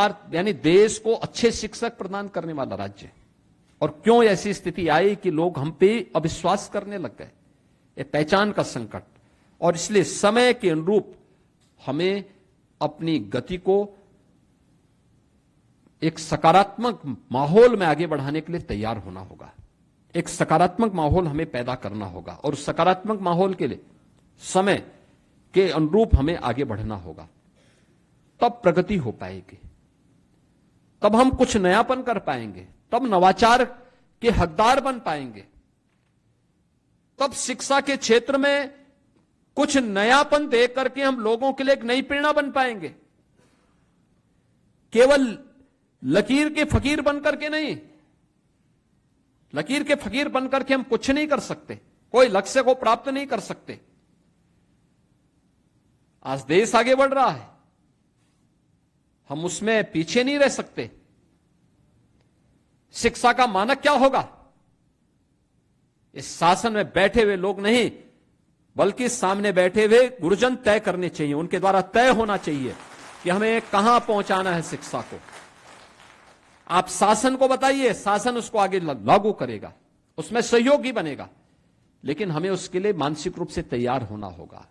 बिहार यानी देश को अच्छे शिक्षक प्रदान करने वाला राज्य है। और क्यों ऐसी स्थिति आई कि लोग हम पे अविश्वास करने लग गए, ये पहचान का संकट। और इसलिए समय के अनुरूप हमें अपनी गति को एक सकारात्मक माहौल में आगे बढ़ाने के लिए तैयार होना होगा। एक सकारात्मक माहौल हमें पैदा करना होगा और सकारात्मक माहौल के लिए समय के अनुरूप हमें आगे बढ़ना होगा। तब प्रगति हो पाएगी, तब हम कुछ नयापन कर पाएंगे, तब नवाचार के हकदार बन पाएंगे, तब शिक्षा के क्षेत्र में कुछ नयापन दे करके हम लोगों के लिए एक नई प्रेरणा बन पाएंगे। केवल लकीर के फकीर बनकर के नहीं, लकीर के फकीर बनकर के हम कुछ नहीं कर सकते, कोई लक्ष्य को प्राप्त नहीं कर सकते। आज देश आगे बढ़ रहा है, हम उसमें पीछे नहीं रह सकते। शिक्षा का मानक क्या होगा? इस शासन में बैठे हुए लोग नहीं, बल्कि सामने बैठे हुए गुरुजन तय करने चाहिए, उनके द्वारा तय होना चाहिए कि हमें कहां पहुंचाना है शिक्षा को। आप शासन को बताइए, शासन उसको आगे लागू करेगा, उसमें सहयोगी बनेगा, लेकिन हमें उसके लिए मानसिक रूप से तैयार होना होगा।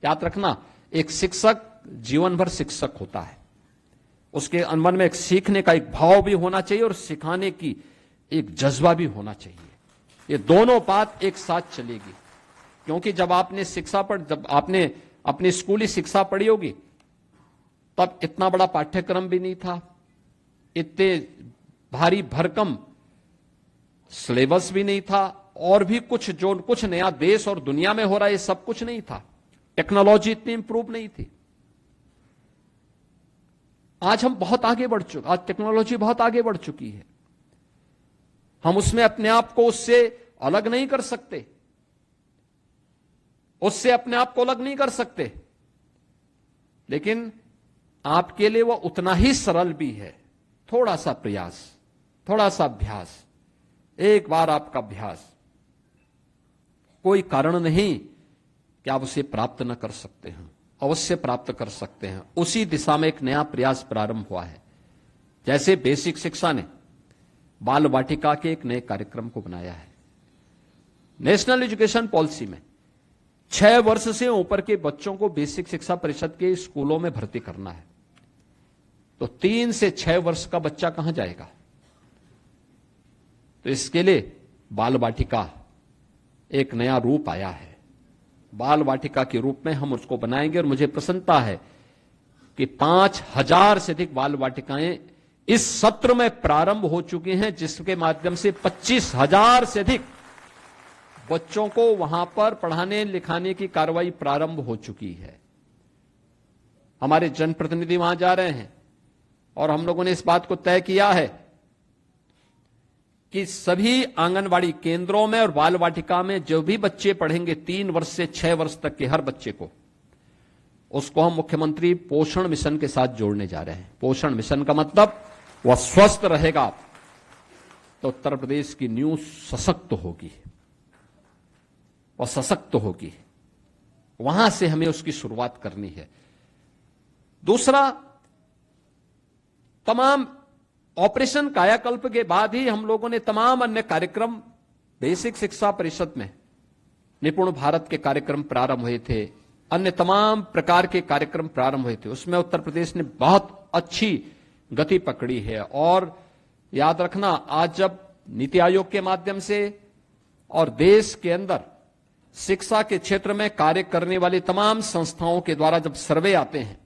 याद रखना, एक शिक्षक जीवन भर शिक्षक होता है, उसके मन में एक सीखने का एक भाव भी होना चाहिए और सिखाने की एक जज्बा भी होना चाहिए। ये दोनों बात एक साथ चलेगी, क्योंकि जब आपने अपनी स्कूली शिक्षा पढ़ी होगी, तब इतना बड़ा पाठ्यक्रम भी नहीं था, इतने भारी भरकम सिलेबस भी नहीं था, और भी कुछ नया देश और दुनिया में हो रहा है, ये सब कुछ नहीं था। टेक्नोलॉजी इतनी इंप्रूव नहीं थी। आज हम बहुत आगे बढ़ चुके, आज टेक्नोलॉजी बहुत आगे बढ़ चुकी है। हम उसमें अपने आप को उससे अलग नहीं कर सकते, उससे अपने आप को अलग नहीं कर सकते, लेकिन आपके लिए वो उतना ही सरल भी है। थोड़ा सा प्रयास, थोड़ा सा अभ्यास, एक बार आपका अभ्यास, कोई कारण नहीं कि आप उसे प्राप्त न कर सकते हैं, अवश्य प्राप्त कर सकते हैं। उसी दिशा में एक नया प्रयास प्रारंभ हुआ है। जैसे बेसिक शिक्षा ने बाल वाटिका के एक नए कार्यक्रम को बनाया है। नेशनल एजुकेशन पॉलिसी में 6 वर्ष से ऊपर के बच्चों को बेसिक शिक्षा परिषद के स्कूलों में भर्ती करना है, तो 3 से 6 वर्ष का बच्चा कहां जाएगा? तो इसके लिए बाल वाटिका एक नया रूप आया है। बाल वाटिका के रूप में हम उसको बनाएंगे और मुझे प्रसन्नता है कि 5000 से अधिक बाल वाटिकाएं इस सत्र में प्रारंभ हो चुकी हैं, जिसके माध्यम से 25,000 से अधिक बच्चों को वहां पर पढ़ाने लिखाने की कार्रवाई प्रारंभ हो चुकी है। हमारे जनप्रतिनिधि वहां जा रहे हैं और हम लोगों ने इस बात को तय किया है कि सभी आंगनवाड़ी केंद्रों में और बाल वाटिका में जो भी बच्चे पढ़ेंगे 3 वर्ष से 6 वर्ष तक के हर बच्चे को, उसको हम मुख्यमंत्री पोषण मिशन के साथ जोड़ने जा रहे हैं। पोषण मिशन का मतलब वह स्वस्थ रहेगा तो उत्तर प्रदेश की नींव सशक्त होगी, वह सशक्त होगी। वहां से हमें उसकी शुरुआत करनी है। दूसरा, तमाम ऑपरेशन कायाकल्प के बाद ही हम लोगों ने तमाम अन्य कार्यक्रम बेसिक शिक्षा परिषद में, निपुण भारत के कार्यक्रम प्रारंभ हुए थे, अन्य तमाम प्रकार के कार्यक्रम प्रारंभ हुए थे। उसमें उत्तर प्रदेश ने बहुत अच्छी गति पकड़ी है। और याद रखना, आज जब नीति आयोग के माध्यम से और देश के अंदर शिक्षा के क्षेत्र में कार्य करने वाली तमाम संस्थाओं के द्वारा जब सर्वे आते हैं,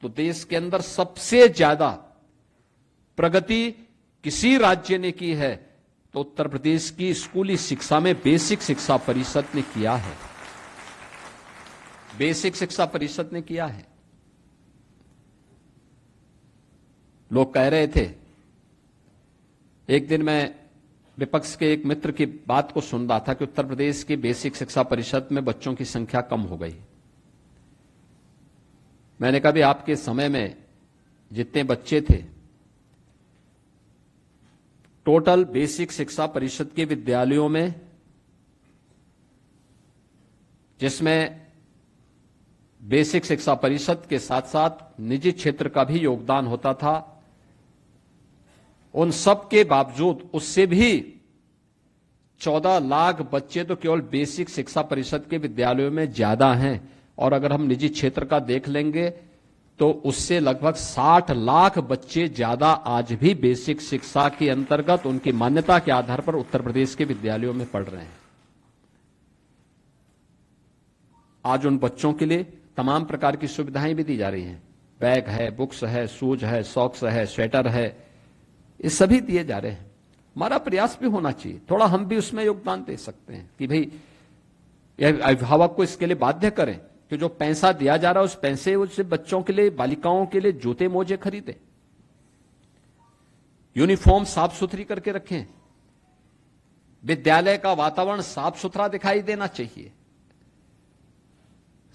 तो देश के अंदर सबसे ज्यादा प्रगति किसी राज्य ने की है तो उत्तर प्रदेश की स्कूली शिक्षा में बेसिक शिक्षा परिषद ने किया है। बेसिक शिक्षा परिषद ने किया है। लोग कह रहे थे, एक दिन मैं विपक्ष के एक मित्र की बात को सुन रहा था कि उत्तर प्रदेश की बेसिक शिक्षा परिषद में बच्चों की संख्या कम हो गई। मैंने कहा भी आपके समय में जितने बच्चे थे, टोटल बेसिक शिक्षा परिषद के विद्यालयों में, जिसमें बेसिक शिक्षा परिषद के साथ साथ निजी क्षेत्र का भी योगदान होता था। उन सब के बावजूद उससे भी 14 लाख बच्चे तो केवल बेसिक शिक्षा परिषद के विद्यालयों में ज्यादा हैं, और अगर हम निजी क्षेत्र का देख लेंगे तो उससे लगभग 60 लाख बच्चे ज्यादा आज भी बेसिक शिक्षा के अंतर्गत उनकी मान्यता के आधार पर उत्तर प्रदेश के विद्यालयों में पढ़ रहे हैं। आज उन बच्चों के लिए तमाम प्रकार की सुविधाएं भी दी जा रही हैं। बैग है, बुक्स है, शूज है, सॉक्स है, स्वेटर है, ये सभी दिए जा रहे हैं। हमारा प्रयास भी होना चाहिए, थोड़ा हम भी उसमें योगदान दे सकते हैं कि भाई अभिभावक को इसके लिए बाध्य करें कि जो पैसा दिया जा रहा है उस पैसे उससे बच्चों के लिए, बालिकाओं के लिए जूते मोजे खरीदे, यूनिफॉर्म साफ सुथरी करके रखें, विद्यालय का वातावरण साफ सुथरा दिखाई देना चाहिए।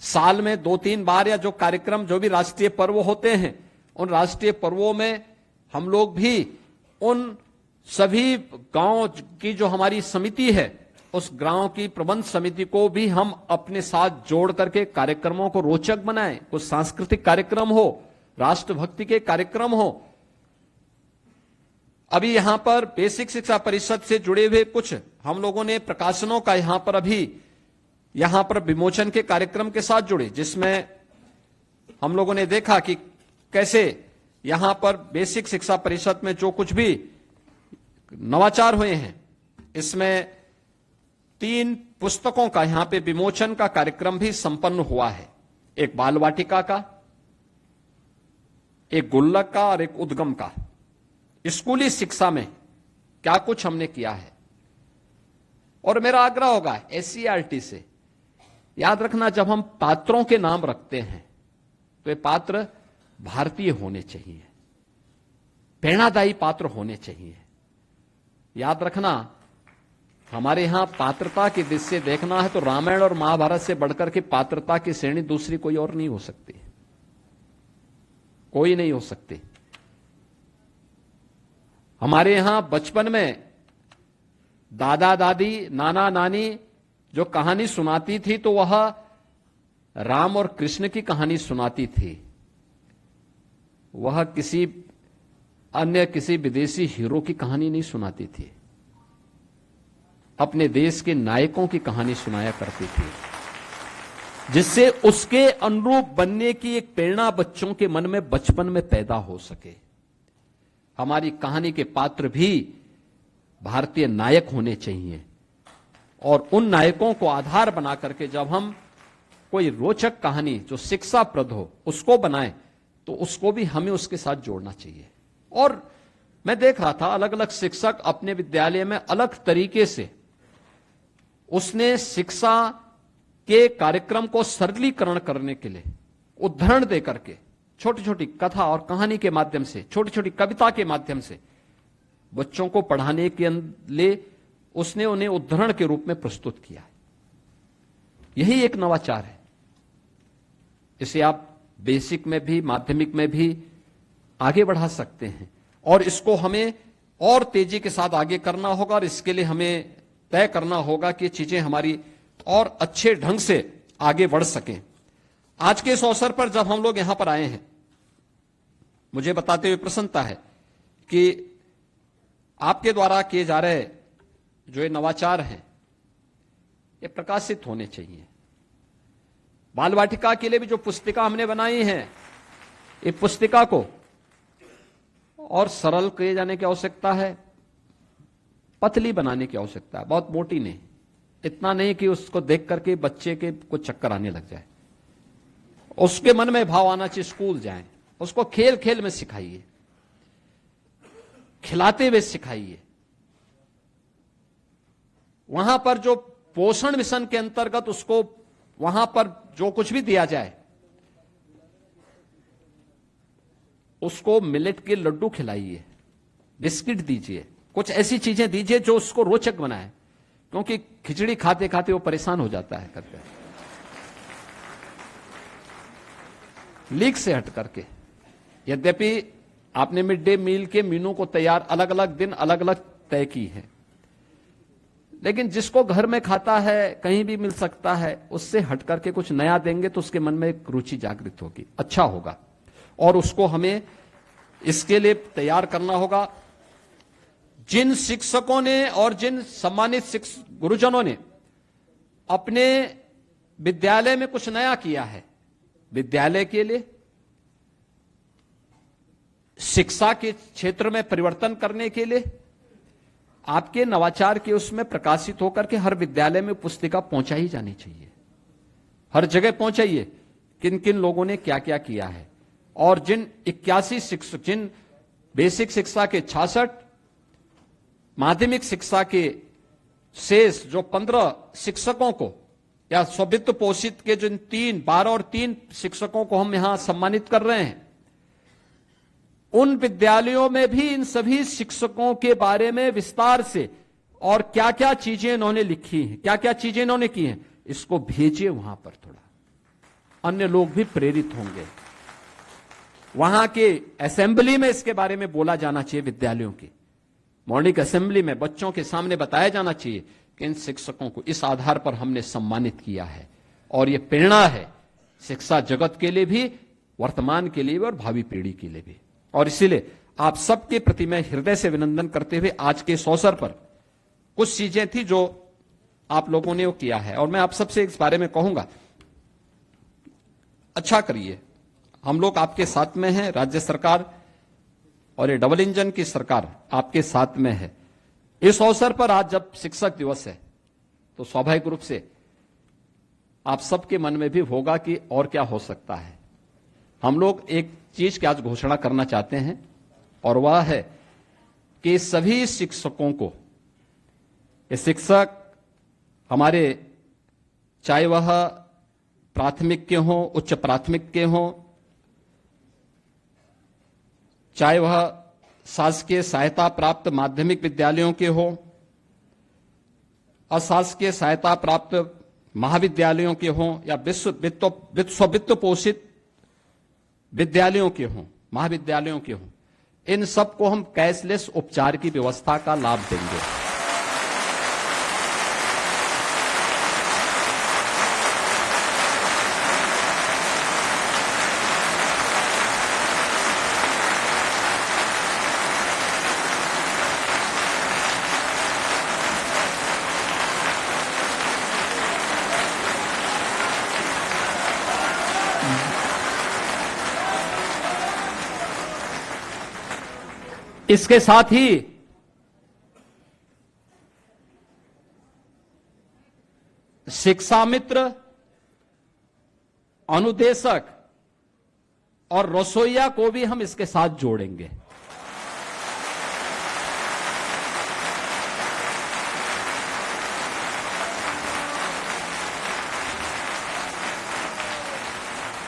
साल में 2-3 बार या जो कार्यक्रम, जो भी राष्ट्रीय पर्व होते हैं, उन राष्ट्रीय पर्वों में हम लोग भी उन सभी गांव की जो हमारी समिति है, उस गांव की प्रबंध समिति को भी हम अपने साथ जोड़ करके कार्यक्रमों को रोचक बनाएं। कुछ सांस्कृतिक कार्यक्रम हो, राष्ट्रभक्ति के कार्यक्रम हो। अभी यहां पर बेसिक शिक्षा परिषद से जुड़े हुए कुछ हम लोगों ने प्रकाशनों का यहां पर अभी यहां पर विमोचन के कार्यक्रम के साथ जुड़े, जिसमें हम लोगों ने देखा कि कैसे यहां पर बेसिक शिक्षा परिषद में जो कुछ भी नवाचार हुए हैं, इसमें 3 पुस्तकों का यहां पे विमोचन का कार्यक्रम भी संपन्न हुआ है। एक बाल वाटिका का, एक गुल्लक का और एक उद्गम का। स्कूली शिक्षा में क्या कुछ हमने किया है। और मेरा आग्रह होगा एससीईआरटी से, याद रखना जब हम पात्रों के नाम रखते हैं तो ये पात्र भारतीय होने चाहिए, प्रेरणादायी पात्र होने चाहिए। याद रखना, हमारे यहां पात्रता की दृष्टि से देखना है तो रामायण और महाभारत से बढ़कर के पात्रता की श्रेणी दूसरी कोई और नहीं हो सकती, कोई नहीं हो सकती। हमारे यहां बचपन में दादा दादी, नाना नानी जो कहानी सुनाती थी तो वह राम और कृष्ण की कहानी सुनाती थी, वह किसी विदेशी हीरो की कहानी नहीं सुनाती थी, अपने देश के नायकों की कहानी सुनाया करती थी, जिससे उसके अनुरूप बनने की एक प्रेरणा बच्चों के मन में बचपन में पैदा हो सके। हमारी कहानी के पात्र भी भारतीय नायक होने चाहिए, और उन नायकों को आधार बना करके जब हम कोई रोचक कहानी जो शिक्षाप्रद हो उसको बनाएं तो उसको भी हमें उसके साथ जोड़ना चाहिए। और मैं देख रहा था अलग अलग शिक्षक अपने विद्यालय में अलग तरीके से उसने शिक्षा के कार्यक्रम को सरलीकरण करने के लिए उदाहरण देकर के छोटी छोटी कथा और कहानी के माध्यम से, छोटी छोटी कविता के माध्यम से बच्चों को पढ़ाने के लिए उसने उन्हें उदाहरण के रूप में प्रस्तुत किया। यही एक नवाचार है। इसे आप बेसिक में भी, माध्यमिक में भी आगे बढ़ा सकते हैं, और इसको हमें और तेजी के साथ आगे करना होगा, और इसके लिए हमें तय करना होगा कि चीजें हमारी और अच्छे ढंग से आगे बढ़ सकें। आज के इस अवसर पर जब हम लोग यहां पर आए हैं, मुझे बताते हुए प्रसन्नता है कि आपके द्वारा किए जा रहे जो ये नवाचार हैं ये प्रकाशित होने चाहिए। बाल वाटिका के लिए भी जो पुस्तिका हमने बनाई है, ये पुस्तिका को और सरल किए जाने की आवश्यकता है, पतली बनाने की आवश्यकता है, बहुत मोटी नहीं, इतना नहीं कि उसको देख करके बच्चे के कुछ चक्कर आने लग जाए। उसके मन में भाव आना चाहिए, स्कूल जाएं, उसको खेल खेल में सिखाइए, खिलाते हुए सिखाइए। वहां पर जो पोषण मिशन के अंतर्गत उसको वहां पर जो कुछ भी दिया जाए, उसको मिलेट के लड्डू खिलाइए, बिस्किट दीजिए, कुछ ऐसी चीजें दीजिए जो उसको रोचक बनाए, क्योंकि खिचड़ी खाते खाते वो परेशान हो जाता है करके, लीक से हट करके। यद्यपि आपने मिड डे मील के मेनू को तैयार अलग अलग दिन अलग अलग तय की है, लेकिन जिसको घर में खाता है, कहीं भी मिल सकता है, उससे हट करके कुछ नया देंगे तो उसके मन में एक रुचि जागृत होगी, अच्छा होगा। और उसको हमें इसके लिए तैयार करना होगा। जिन शिक्षकों ने और जिन सम्मानित गुरुजनों ने अपने विद्यालय में कुछ नया किया है, विद्यालय के लिए, शिक्षा के क्षेत्र में परिवर्तन करने के लिए, आपके नवाचार के उसमें प्रकाशित होकर के हर विद्यालय में पुस्तिका पहुंचाई जानी चाहिए, हर जगह पहुंचाइए किन किन लोगों ने क्या क्या किया है। और जिन 81 शिक्षक, जिन बेसिक शिक्षा के 66, माध्यमिक शिक्षा के शेष जो 15 शिक्षकों को या स्ववित्त पोषित के जिन 12 और 3 शिक्षकों को हम यहां सम्मानित कर रहे हैं, उन विद्यालयों में भी इन सभी शिक्षकों के बारे में विस्तार से और क्या क्या चीजें इन्होंने लिखी हैं, क्या क्या चीजें इन्होंने की हैं, इसको भेजिए वहां पर। थोड़ा अन्य लोग भी प्रेरित होंगे। वहां के असेंबली में इसके बारे में बोला जाना चाहिए। विद्यालयों की मॉर्निंग असेंबली में बच्चों के सामने बताया जाना चाहिए कि इन शिक्षकों को इस आधार पर हमने सम्मानित किया है। और यह प्रेरणा है शिक्षा जगत के लिए भी, वर्तमान के लिए भी और भावी पीढ़ी के लिए भी। और इसीलिए आप सबके प्रति मैं हृदय से अभिनंदन करते हुए आज के इस अवसर पर कुछ चीजें थी जो आप लोगों ने वो किया है, और मैं आप सबसे इस बारे में कहूंगा, अच्छा करिए। हम लोग आपके साथ में हैं, राज्य सरकार और ये डबल इंजन की सरकार आपके साथ में है। इस अवसर पर आज जब शिक्षक दिवस है तो स्वाभाविक रूप से आप सबके मन में भी होगा कि और क्या हो सकता है। हम लोग एक चीज की आज घोषणा करना चाहते हैं, और वह है कि सभी शिक्षकों को, ये शिक्षक हमारे चाहे वह प्राथमिक के हों, उच्च प्राथमिक के हों, चाहे वह शासकीय सहायता प्राप्त माध्यमिक विद्यालयों के हों, अशासकीय सहायता प्राप्त महाविद्यालयों के हों, या स्ववित्त पोषित विद्यालयों के हों, महाविद्यालयों के हों, इन सबको हम कैशलेस उपचार की व्यवस्था का लाभ देंगे। इसके साथ ही शिक्षा मित्र, अनुदेशक और रसोइया को भी हम इसके साथ जोड़ेंगे।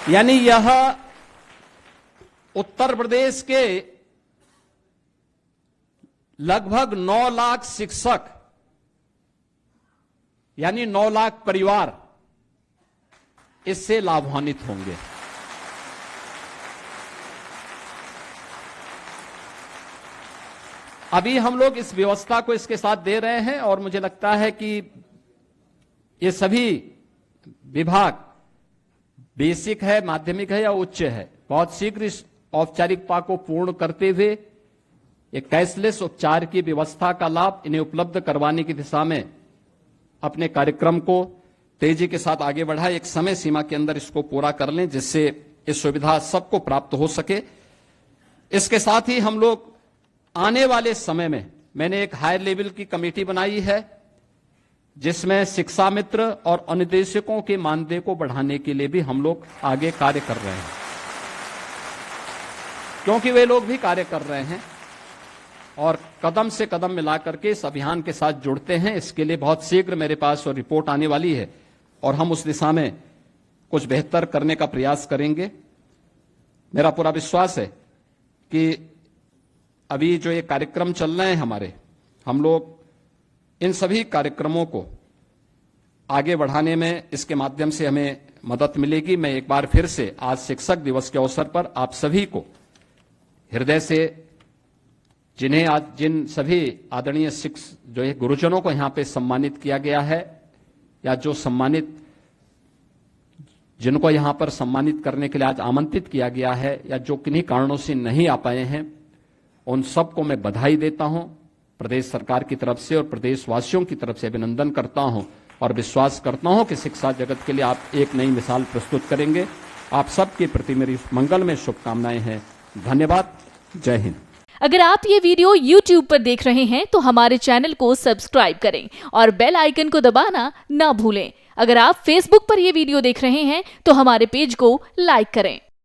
यानी यह उत्तर प्रदेश के लगभग 9 लाख शिक्षक, यानी 9 लाख परिवार इससे लाभान्वित होंगे। अभी हम लोग इस व्यवस्था को इसके साथ दे रहे हैं, और मुझे लगता है कि ये सभी विभाग, बेसिक है, माध्यमिक है या उच्च है, बहुत शीघ्र इस औपचारिकता को पूर्ण करते हुए एक कैशलेस उपचार की व्यवस्था का लाभ इन्हें उपलब्ध करवाने की दिशा में अपने कार्यक्रम को तेजी के साथ आगे बढ़ाए। एक समय सीमा के अंदर इसको पूरा कर लें, जिससे ये सुविधा सबको प्राप्त हो सके। इसके साथ ही हम लोग आने वाले समय में, मैंने एक हायर लेवल की कमेटी बनाई है जिसमें शिक्षा मित्र और अनुदेशकों के मानदेय को बढ़ाने के लिए भी हम लोग आगे कार्य कर रहे हैं, क्योंकि वे लोग भी कार्य कर रहे हैं और कदम से कदम मिलाकर के इस अभियान के साथ जुड़ते हैं। इसके लिए बहुत शीघ्र मेरे पास रिपोर्ट आने वाली है और हम उस दिशा में कुछ बेहतर करने का प्रयास करेंगे। मेरा पूरा विश्वास है कि अभी जो ये कार्यक्रम चल रहे हैं हमारे, हम लोग इन सभी कार्यक्रमों को आगे बढ़ाने में इसके माध्यम से हमें मदद मिलेगी। मैं एक बार फिर से आज शिक्षक दिवस के अवसर पर आप सभी को हृदय से जिन्हें आज जिन सभी आदरणीय सिख जो है गुरुजनों को यहाँ पे सम्मानित किया गया है, या जो सम्मानित जिनको यहाँ पर सम्मानित करने के लिए आज आमंत्रित किया गया है, या जो किन्हीं कारणों से नहीं आ पाए हैं, उन सबको मैं बधाई देता हूं, प्रदेश सरकार की तरफ से और प्रदेशवासियों की तरफ से अभिनंदन करता हूं और विश्वास करता हूं कि शिक्षा जगत के लिए आप एक नई मिसाल प्रस्तुत करेंगे। आप सबके प्रति मेरी मंगल में शुभकामनाएं हैं। धन्यवाद। जय हिंद। अगर आप ये वीडियो YouTube पर देख रहे हैं तो हमारे चैनल को सब्सक्राइब करें और बेल आइकन को दबाना ना भूलें। अगर आप Facebook पर यह वीडियो देख रहे हैं तो हमारे पेज को लाइक करें।